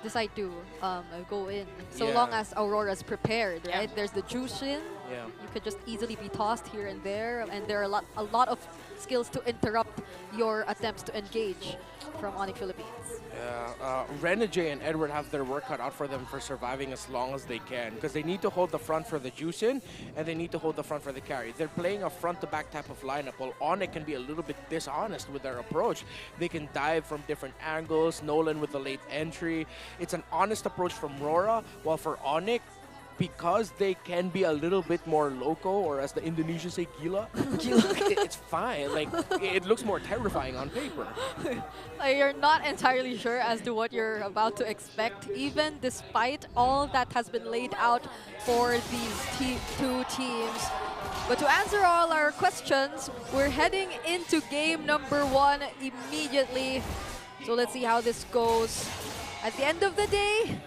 decide to go in. So Yeah. long as Aurora's prepared, right? Yeah. There's the Jushin. Yeah. You could just easily be tossed here and there, and there are a lot of skills to interrupt your attempts to engage from Onic Philippines. Yeah, Renegade and Edward have their work cut out for them for surviving as long as they can, because they need to hold the front for the Juicin and they need to hold the front for the carry. They're playing a front-to-back type of lineup, while Onic can be a little bit dishonest with their approach. They can dive from different angles, Nolan with the late entry. It's an honest approach from Rora, while for Onic, because they can be a little bit more loco, or as the Indonesians say, gila, it's fine. Like, it looks more terrifying on paper. You're not entirely sure as to what you're about to expect, even despite all that has been laid out for these two teams. But to answer all our questions, we're heading into game number 1 immediately. So let's see how this goes. At the end of the day,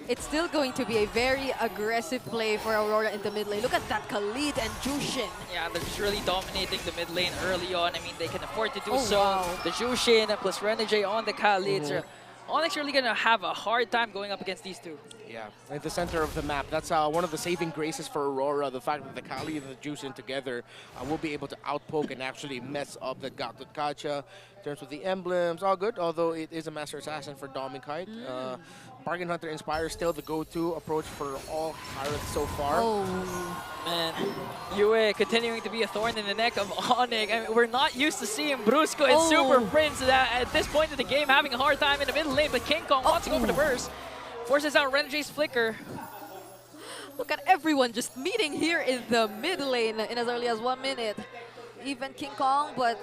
it's still going to be a very aggressive play for Aurora in the mid lane. Look at that, Khalid and Jushin. Yeah, they're just really dominating the mid lane early on. I mean, they can afford to do Oh, so. wow. The Jushin plus Renegade on the Khalids. Onyx really going to have a hard time going up against these two. Yeah, at the center of the map. That's one of the saving graces for Aurora, the fact that the Kali and the Juicin together will be able to outpoke and actually mess up the Gacha. In terms of the emblems, all good, although it is a Master Assassin for Domikite. Bargain Hunter Inspire still the go-to approach for all pirates so far. Oh, Man, Yue continuing to be a thorn in the neck of Onic. I mean, we're not used to seeing Brusco and Super Prince at this point in the game having a hard time in the middle lane, but King Kong wants to go for the burst. Forces out Renegade's flicker. look at everyone just meeting here in the mid lane in as early as 1 minute. Even King Kong, but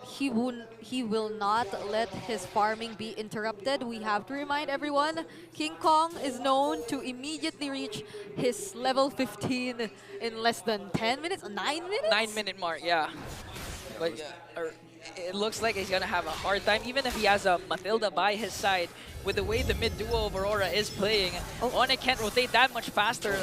he will not let his farming be interrupted. We have to remind everyone, King Kong is known to immediately reach his level 15 in less than 10 minutes, 9 minutes? 9-minute mark, yeah. But it looks like he's gonna have a hard time, even if he has a Matilda by his side. With the way the mid duo of Aurora is playing, Onic can't rotate that much faster.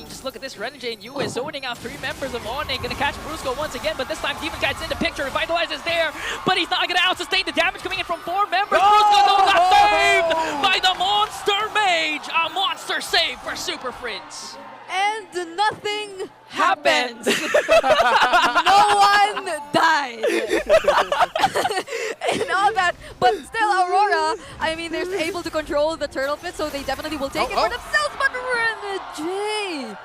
Just look at this, Renegade and Yue zoning out 3 members of Onic. Gonna catch Brusco once again, but this time Demon Kite's in the picture. Revitalize is there, but he's not gonna out-sustain the damage coming in from 4 members. Brusco got saved by the Monster Mage! A monster save for Super Prince. And nothing Happened. no one died. And all that, but still Aurora, I mean, they're able to control the turtle pit, so they definitely will take it for themselves, but Renegade!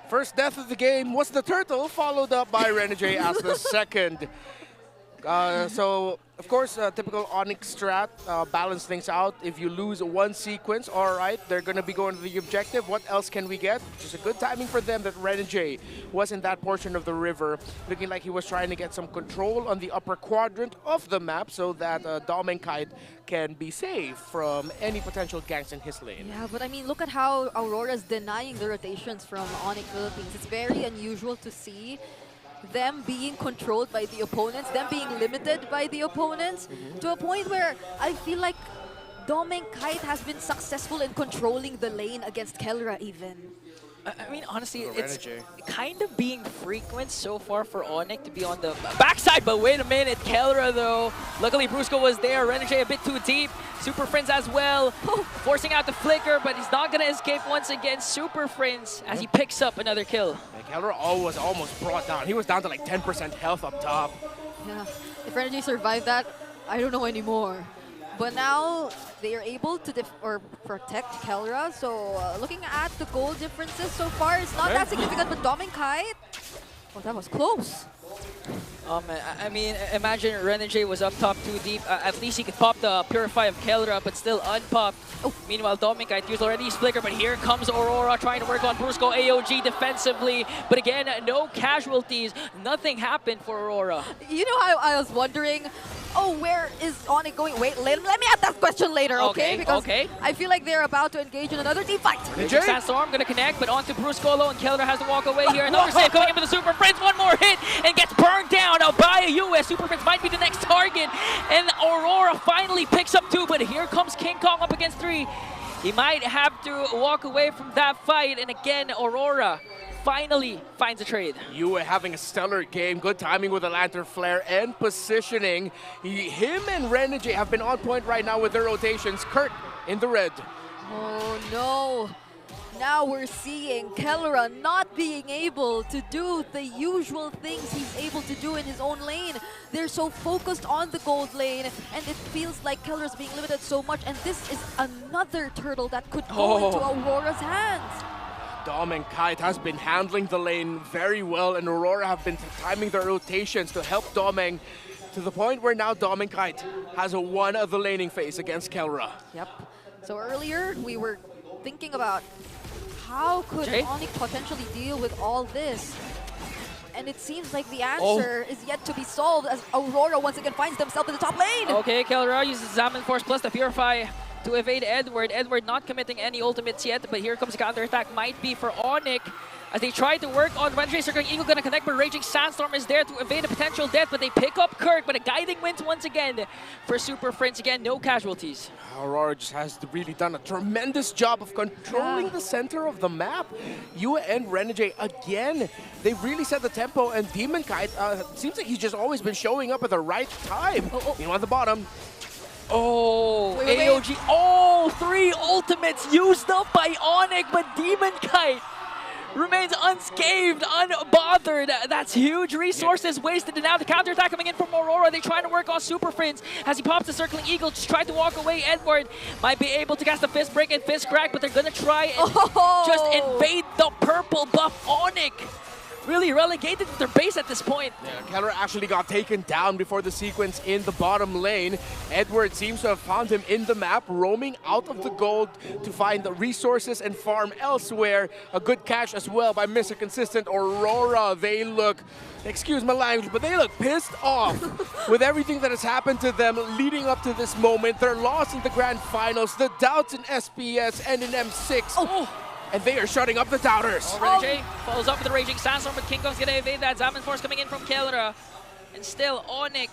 First death of the game was the turtle, followed up by Renegade as the second. So, of course, typical Onyx strat, balance things out. If you lose one sequence, all right, they're going to be going to the objective. What else can we get? Just a good timing for them that Renegade was in that portion of the river, looking like he was trying to get some control on the upper quadrant of the map so that Dom and Kite can be saved from any potential ganks in his lane. Yeah, but I mean, look at how Aurora's denying the rotations from Onic Philippines. It's very unusual to see them being controlled by the opponents, them being limited by the opponents, to a point where I feel like Dom and Kite has been successful in controlling the lane against Kelra even. I mean, honestly, For it's Renegade. kind of being frequent so far for Onic to be on the backside, but wait a minute, Kelra though. Luckily, Brusco was there, Renegade a bit too deep, Super Friends as well, forcing out the flicker, but he's not gonna escape once again. Super Friends as he picks up another kill. Kelra was almost brought down. He was down to like 10% health up top. Yeah, if Renegade survived that, I don't know anymore. But now they are able to protect Kelra. So looking at the goal differences so far, it's not that significant. But Dom and Kite, oh, that was close. Man, I mean, imagine Renegade was up top too deep. At least he could pop the Purify of Kelra, but still unpopped. Meanwhile, Domikite used already his flicker, but here comes Aurora trying to work on Brusco AOG defensively. But again, no casualties. Nothing happened for Aurora. You know how I was wondering, where is Onic going? Wait, let me ask that question later, okay? Because I feel like they're about to engage in another team fight. Sandstorm gonna connect, but onto Brusco and Kelra has to walk away here. Another save coming in with the Super Prince. One more hit and gets burned down by a US. Super Prince might be the next target. And Aurora finally picks up 2, but here comes King Kong up against 3. He might have to walk away from that fight. And again, Aurora finally finds a trade. Yue having a stellar game, good timing with the Lantern Flare and positioning. Him and Renegade have been on point right now with their rotations. Kurt in the red, Oh no! Now we're seeing Kellera not being able to do the usual things he's able to do in his own lane. They're so focused on the gold lane, and it feels like Kellera's being limited so much, and this is another turtle that could go into Aurora's hands. Dom and Kite has been handling the lane very well, and Aurora have been timing their rotations to help Domeng to the point where now Dom and Kite has a one of the laning phase against Kellera. Yep. So earlier we were thinking about how could Onic potentially deal with all this? And it seems like the answer is yet to be solved as Aurora once again finds themselves in the top lane. Okay, Kellera uses Examine Force plus the Purify to evade Edward. Edward not committing any ultimates yet, but here comes a counterattack. Might be for Onic as they try to work on Renjay. Circling Eagle gonna connect, but Raging Sandstorm is there to evade a potential death, but they pick up Kirk, but a Guiding Wind once again for Super Prince. Again, no casualties. Aurora just has really done a tremendous job of controlling the center of the map. Yue and Renjay again, they really set the tempo, and Demon Kite seems like he's just always been showing up at the right time. Meanwhile, at the bottom, wait. AOG, all three ultimates used up by Onic, but Demon Kite remains unscathed, unbothered. That's huge resources wasted, and now the counterattack coming in from Aurora. They're trying to work on Super Prince as he pops the Circling Eagle, just tried to walk away. Edward might be able to cast a Fist Break and Fist Crack, but they're gonna try and just invade the purple buff. Onic really relegated to their base at this point. Yeah, Kellera actually got taken down before the sequence in the bottom lane. Edward seems to have found him in the map, roaming out of the gold to find the resources and farm elsewhere. A good catch as well by Mr. Consistent. Aurora, they look, excuse my language, but they look pissed off with everything that has happened to them leading up to this moment. They're lost in the grand finals, the doubts in SPS and in M6. And they are shutting up the doubters. Renjay follows up with the Raging Sandstorm, but King Kong's gonna evade that. Examine Force coming in from Kellera. And still, Onic,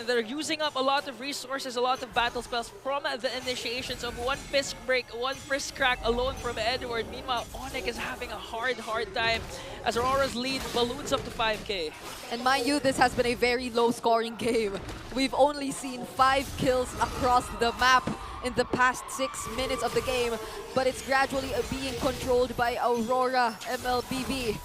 they're using up a lot of resources, a lot of battle spells from the initiations of one Fist Break, one Fist Crack alone from Edward. Meanwhile, Onic is having a hard time as Aurora's lead balloons up to 5K. And mind you, this has been a very low-scoring game. We've only seen 5 kills across the map in the past 6 minutes of the game, but it's gradually being controlled by Aurora MLBB.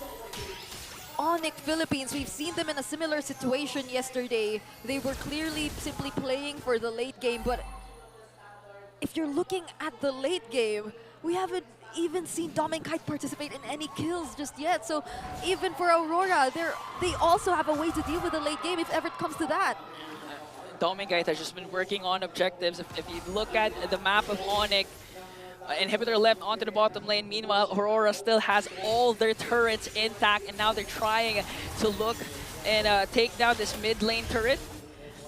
Onic Philippines, we've seen them in a similar situation yesterday. They were clearly simply playing for the late game, but if you're looking at the late game, we haven't even seen Dom and Kite participate in any kills just yet. So even for Aurora, they also have a way to deal with the late game if ever it comes to that. Dom and Kite has just been working on objectives. If you look at the map of Onic, inhibitor left onto the bottom lane. Meanwhile, Aurora still has all their turrets intact, and now they're trying to look and take down this mid lane turret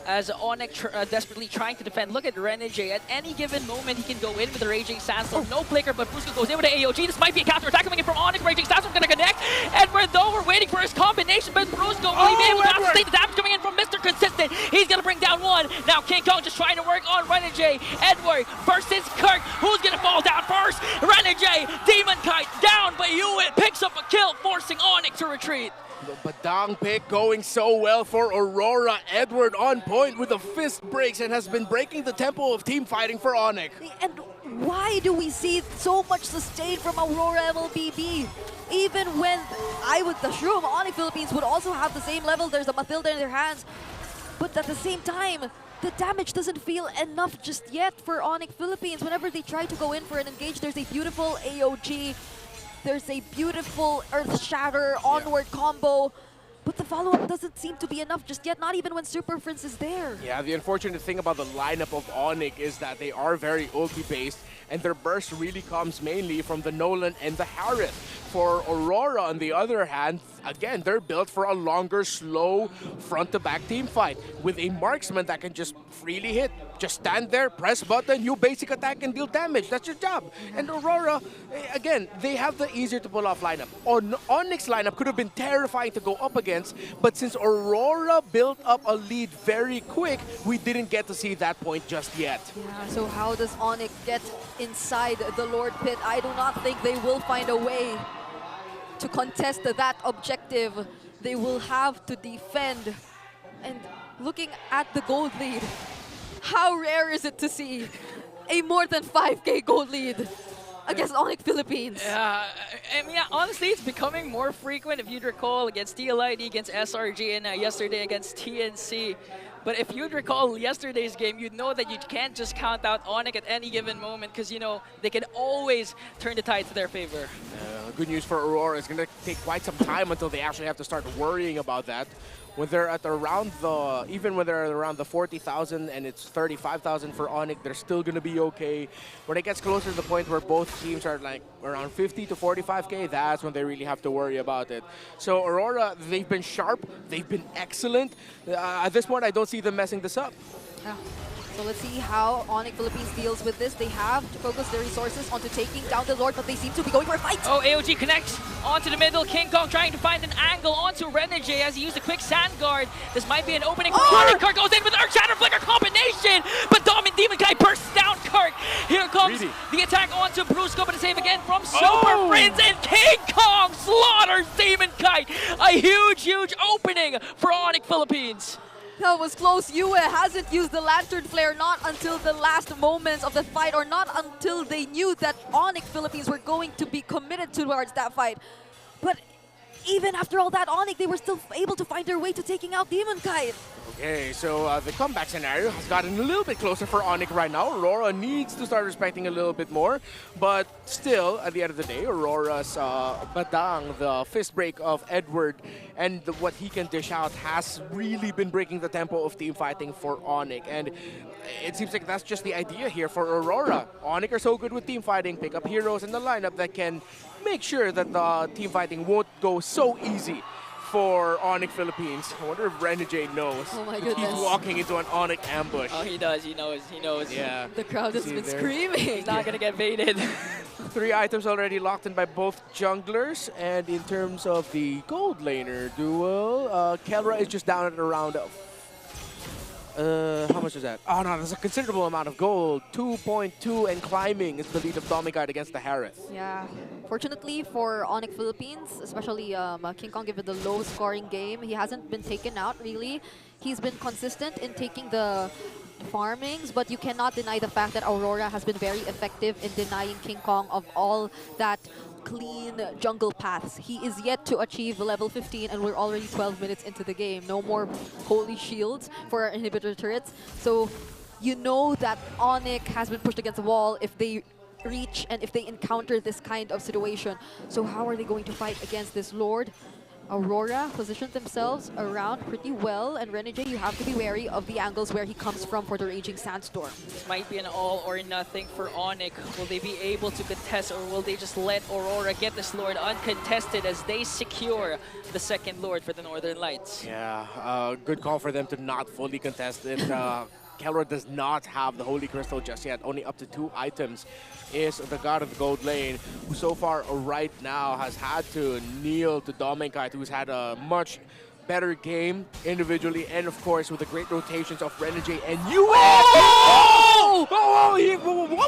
as Onic desperately trying to defend. Look at Renjay. At any given moment, he can go in with the Raging Sandstorm. No flicker, but Fusco goes in with the AOG. This might be a counter-attack coming in from Onic. Raging Sandstorm gonna connect. Edward, though, we're waiting for his combination, but Fusco will be able to sustain the damage coming in from Mr. Consistent. He's gonna bring down one. Now King Kong just trying to work on Renjay. Edward versus Kirk. Who's gonna fall down first? Renjay, Demon Kite down, but Yue picks up a kill, forcing Onic to retreat. The Badang pick going so well for Aurora. Edward on point with the fist breaks and has been breaking the tempo of team fighting for Onic. And why do we see so much sustain from Aurora MLBB? Even when I would assume Onic Philippines would also have the same level, there's a Matilda in their hands. But at the same time, the damage doesn't feel enough just yet for Onic Philippines. Whenever they try to go in for an engage, there's a beautiful AOG. There's a beautiful Earth Shatter onward combo, but the follow-up doesn't seem to be enough just yet, not even when Super Prince is there. Yeah, the unfortunate thing about the lineup of Onic is that they are very ulti-based, and their burst really comes mainly from the Nolan and the Harith. For Aurora, on the other hand, again, they're built for a longer, slow, front-to-back team fight with a marksman that can just freely hit. Just stand there, press button, you basic attack and deal damage. That's your job. And Aurora, again, they have the easier to pull off lineup. Onyx lineup could have been terrifying to go up against, but since Aurora built up a lead very quick, we didn't get to see that point just yet. Yeah, so how does Onyx get inside the Lord Pit? I do not think they will find a way to contest that objective. They will have to defend. And looking at the gold lead, how rare is it to see a more than 5K gold lead against Onic Philippines. Yeah, I mean, yeah, honestly, it's becoming more frequent. If you'd recall, against TLID, against SRG, and yesterday against TNC. But if you'd recall yesterday's game, you'd know that you can't just count out Onic at any given moment because, you know, they can always turn the tide to their favor. Good news for Aurora. It's going to take quite some time until they actually have to start worrying about that. When they're at around the, even when they're around the 40,000 and it's 35,000 for Onic, they're still going to be okay. When it gets closer to the point where both teams are like around 50 to 45K, that's when they really have to worry about it. So Aurora, they've been sharp, they've been excellent. At this point, I don't see them messing this up. Yeah. So let's see how Onic Philippines deals with this. They have to focus their resources onto taking down the Lord, but they seem to be going for a fight. Oh, AOG connects onto the middle. King Kong trying to find an angle onto Renegade as he used a quick sand guard. This might be an opening. Kirk goes in with Earth Shatter Flicker combination, but Demon Guy bursts down Kirk. Here comes the attack onto Brusco, but a save again from Super Friends, and King Kong slaughters Demon Kite. A huge opening for Onic Philippines. That was close. Yue hasn't used the Lantern Flare not until the last moments of the fight, or not until they knew that Onic Philippines were going to be committed towards that fight. But even after all that, Onic, they were still able to find their way to taking out Demon Kite. Okay, so the comeback scenario has gotten a little bit closer for Onic right now. Aurora needs to start respecting a little bit more, but still, at the end of the day, Aurora's Badang, the fist break of Edward, and what he can dish out has really been breaking the tempo of team fighting for Onic. And it seems like that's just the idea here for Aurora. Onic are so good with team fighting, pick up heroes in the lineup that can make sure that the team fighting won't go so easy for Onic Philippines. I wonder if Renegade knows. Oh my goodness. He's walking into an Onic ambush. Oh, he does. He knows. He knows. Yeah. The crowd has been there? screaming. He's not going to get baited. 3 items already locked in by both junglers. And in terms of the gold laner duel, Kelra is just down at around how much is that? Oh no, there's a considerable amount of gold. 2.2 and climbing is the lead of Domigard against the Harith. Yeah. Fortunately for Onic Philippines, especially King Kong, given the low scoring game, he hasn't been taken out really. He's been consistent in taking the farmings, but you cannot deny the fact that Aurora has been very effective in denying King Kong of all that clean jungle paths. He is yet to achieve level 15 and we're already 12 minutes into the game. No more holy shields for our inhibitor turrets. So you know that Onic has been pushed against the wall if they reach and if they encounter this kind of situation. So how are they going to fight against this Lord? Aurora positioned themselves around pretty well, and Renegade, you have to be wary of the angles where he comes from for the Raging Sandstorm. This might be an all or nothing for Onic. Will they be able to contest, or will they just let Aurora get this Lord uncontested as they secure the second Lord for the Northern Lights? Yeah, good call for them to not fully contest it. Kelra does not have the Holy Crystal just yet. Only up to 2 items is the God of the Gold Lane, who so far right now has had to kneel to Dominkite, who's had a much better game individually, and of course with the great rotations of Renegade and Yue.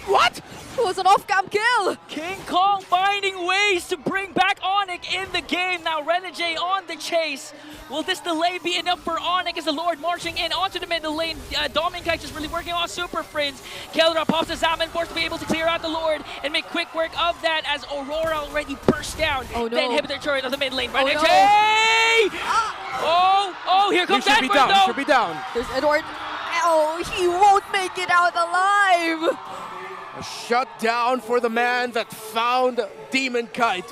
What? It was an off-cam kill! King Kong finding ways to bring back Onic in the game. Now Renegade on the chase. Will this delay be enough for Onic as the Lord marching in onto the middle lane? Dominkite just really working on Super Friends. Kelra pops the Zaman Force to be able to clear out the Lord and make quick work of that as Aurora already burst down the inhibitor turret of the mid lane. Renegade! Here comes Edward, He should be down. There's Edward. Oh, he won't make it out alive! A shutdown for the man that found Demon Kite.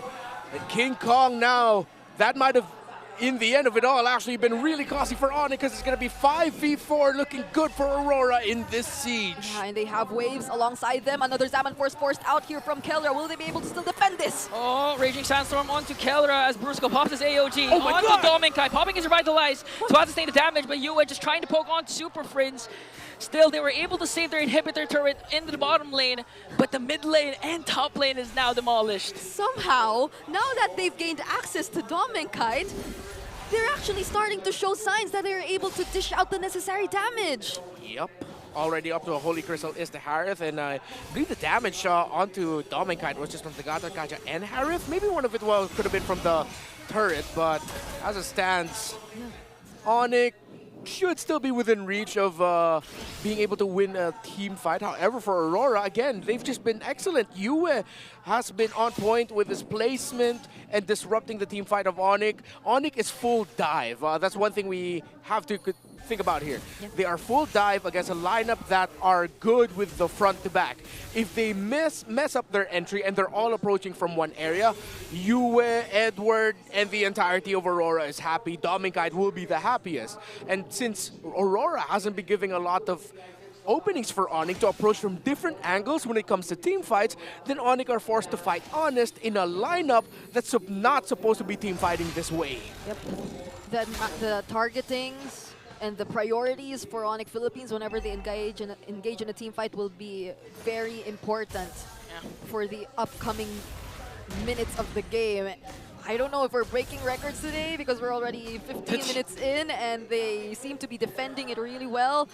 And King Kong now, that might have, in the end of it all, actually been really costly for Onic because it's going to be 5v4 looking good for Aurora in this siege. Yeah, and they have waves alongside them. Another Zaman Force forced out here from Kelra. Will they be able to still defend this? Oh, Raging Sandstorm onto Kelra as Brusco pops his AOG Oh my onto God. Dominkite, popping his Revitalize to sustain the damage, but Yue just trying to poke on Super Friends. Still, they were able to save their inhibitor turret into the bottom lane, but the mid lane and top lane is now demolished. Somehow, now that they've gained access to Dominkite, they're actually starting to show signs that they're able to dish out the necessary damage. Yep. Already up to a Holy Crystal is the Harith, and I believe the damage onto Dominkite was just from the Gata Kaja and Harith. Maybe one of it could have been from the turret, but as it stands, Onic should still be within reach of being able to win a team fight. However, for Aurora, again, they've just been excellent. Yue has been on point with his placement and disrupting the team fight of Onic. Onic is full dive. That's one thing we have to think about here. Yeah. They are full dive against a lineup that are good with the front to back. If they mess up their entry and they're all approaching from one area, Yue, Edward, and the entirety of Aurora is happy. Dominkite will be the happiest. And since Aurora hasn't been giving a lot of openings for Onic to approach from different angles when it comes to team fights, then Onic are forced to fight honest in a lineup that's not supposed to be team fighting this way. Yep. The targetings and the priorities for Onic Philippines whenever they engage in a team fight will be very important for the upcoming minutes of the game. I don't know if we're breaking records today because we're already 15 minutes in and they seem to be defending it really well.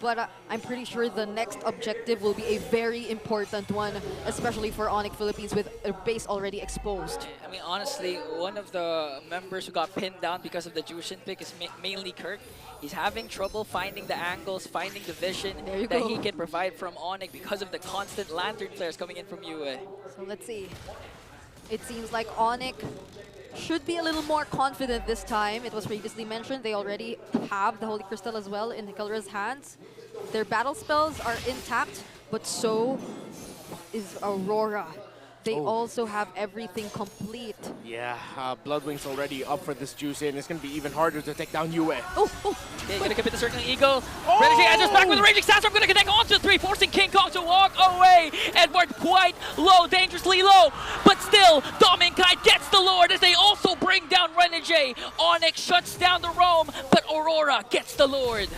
But I'm pretty sure the next objective will be a very important one, especially for Onic Philippines with a base already exposed. I mean, honestly, one of the members who got pinned down because of the Jushin pick is mainly Kirk. He's having trouble finding the angles, finding the vision that he can provide from Onic because of the constant lantern flares coming in from Yue. So let's see. It seems like Onic should be a little more confident this time. It was previously mentioned they already have the Holy Crystal as well in Hikaru's hands. Their battle spells are intact, but so is Aurora. They also have everything complete. Yeah, Bloodwing's already up for this juice in. It's going to be even harder to take down Yue. Okay, gonna commit the Circling Eagle. Renegade enters back with the Raging Sandstorm, gonna connect onto 3, forcing King Kong to walk away. Edward quite low, dangerously low, but still, Dominkite gets the Lord as they also bring down Renegade. Onic shuts down the roam, but Aurora gets the Lord.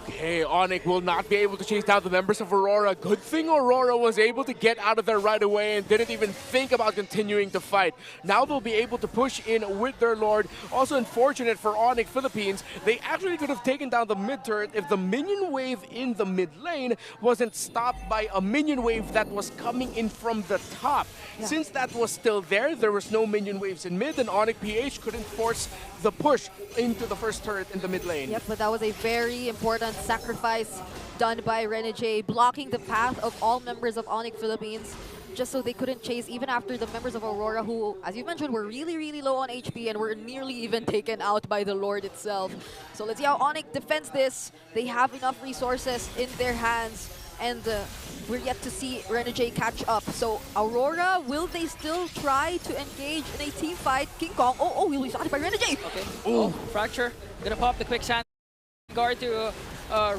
Okay, Onic will not be able to chase down the members of Aurora. Good thing Aurora was able to get out of there right away and didn't even think about continuing to fight. Now they'll be able to push in with their Lord. Also unfortunate for Onic Philippines, they actually could have taken down the mid turret if the minion wave in the mid lane wasn't stopped by a minion wave that was coming in from the top. Yeah. Since that was still there was no minion waves in mid, and Onic PH couldn't force the push into the first turret in the mid lane. Yep, but that was a very important sacrifice done by Renegade, blocking the path of all members of Onic Philippines just so they couldn't chase even after the members of Aurora who, as you mentioned, were really, really low on HP and were nearly even taken out by the Lord itself. So let's see how Onic defends this. They have enough resources in their hands and we're yet to see Renegade catch up. So Aurora, will they still try to engage in a team fight? King Kong, he'll be shot by Renegade. Okay, Fracture, gonna pop the quick sand guard to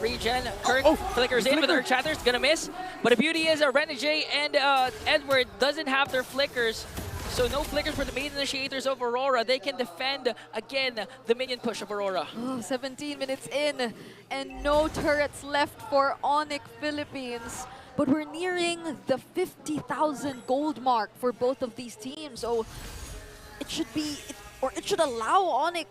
regen. Kirk flickers in with her chatters, gonna miss. But the beauty is Renegade and Edward doesn't have their flickers. So no flickers for the main initiators of Aurora. They can defend, again, the minion push of Aurora. 17 minutes in and no turrets left for Onic Philippines. But we're nearing the 50,000 gold mark for both of these teams. So it should allow Onic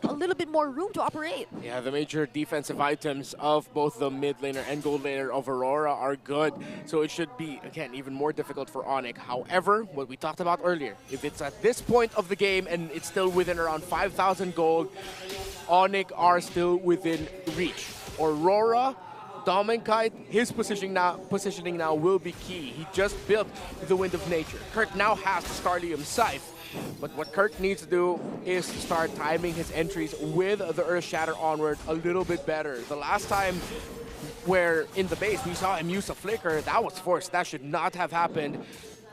a little bit more room to operate. Yeah, the major defensive items of both the mid laner and gold laner of Aurora are good. So it should be, again, even more difficult for Onic. However, what we talked about earlier, if it's at this point of the game and it's still within around 5,000 gold, Onic are still within reach. Aurora, Dominkite, his positioning now will be key. He just built the Wind of Nature. Kirk now has the Starlium Scythe. But what Kirk needs to do is to start timing his entries with the Earth Shatter onward a little bit better. The last time where in the base we saw him use a flicker, that was forced. That should not have happened.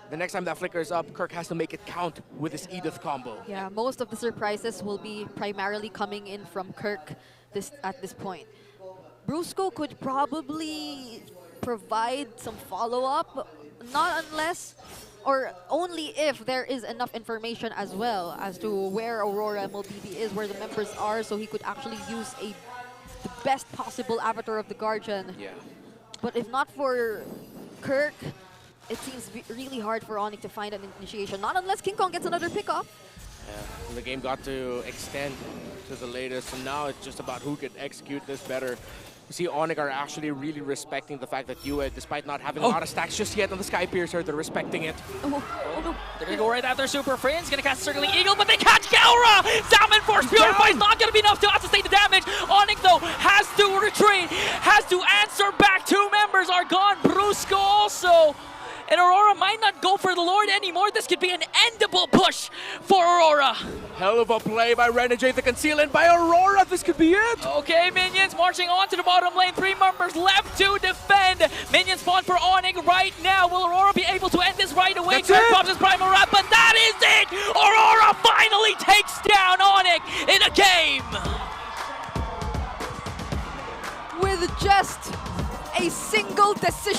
The next time that flicker is up, Kirk has to make it count with his Edith combo. Yeah, most of the surprises will be primarily coming in from Kirk at this point. Brusco could probably provide some follow-up, not unless or only if there is enough information as well as to where Aurora MLBB is, where the members are, so he could actually use the best possible avatar of the Guardian. Yeah. But if not for Kirk, it seems really hard for Onic to find an initiation, not unless King Kong gets another pickoff. Yeah, the game got to extend to the latest, and now it's just about who can execute this better. You see, Onic are actually really respecting the fact that Yue, despite not having a lot of stacks just yet on the Sky Piercer, they're respecting it. Oh, no. They're gonna go right after Super Friends, gonna cast Circling Eagle, but they catch Gaura! Salmon Force Purify is not gonna be enough to sustain the damage. Onic though has to retreat, has to answer back. 2 members are gone, Brusco also. And Aurora might not go for the Lord anymore. This could be an endable push for Aurora. Hell of a play by Renegade, the concealment by Aurora. This could be it. Okay, Minions marching on to the bottom lane. 3 members left to defend. Minions spawn for Onic right now. Will Aurora be able to end this right away? That's it. Pops his Primal Wrap, but that is it! Aurora finally takes down Onic in a game! With just a single decision.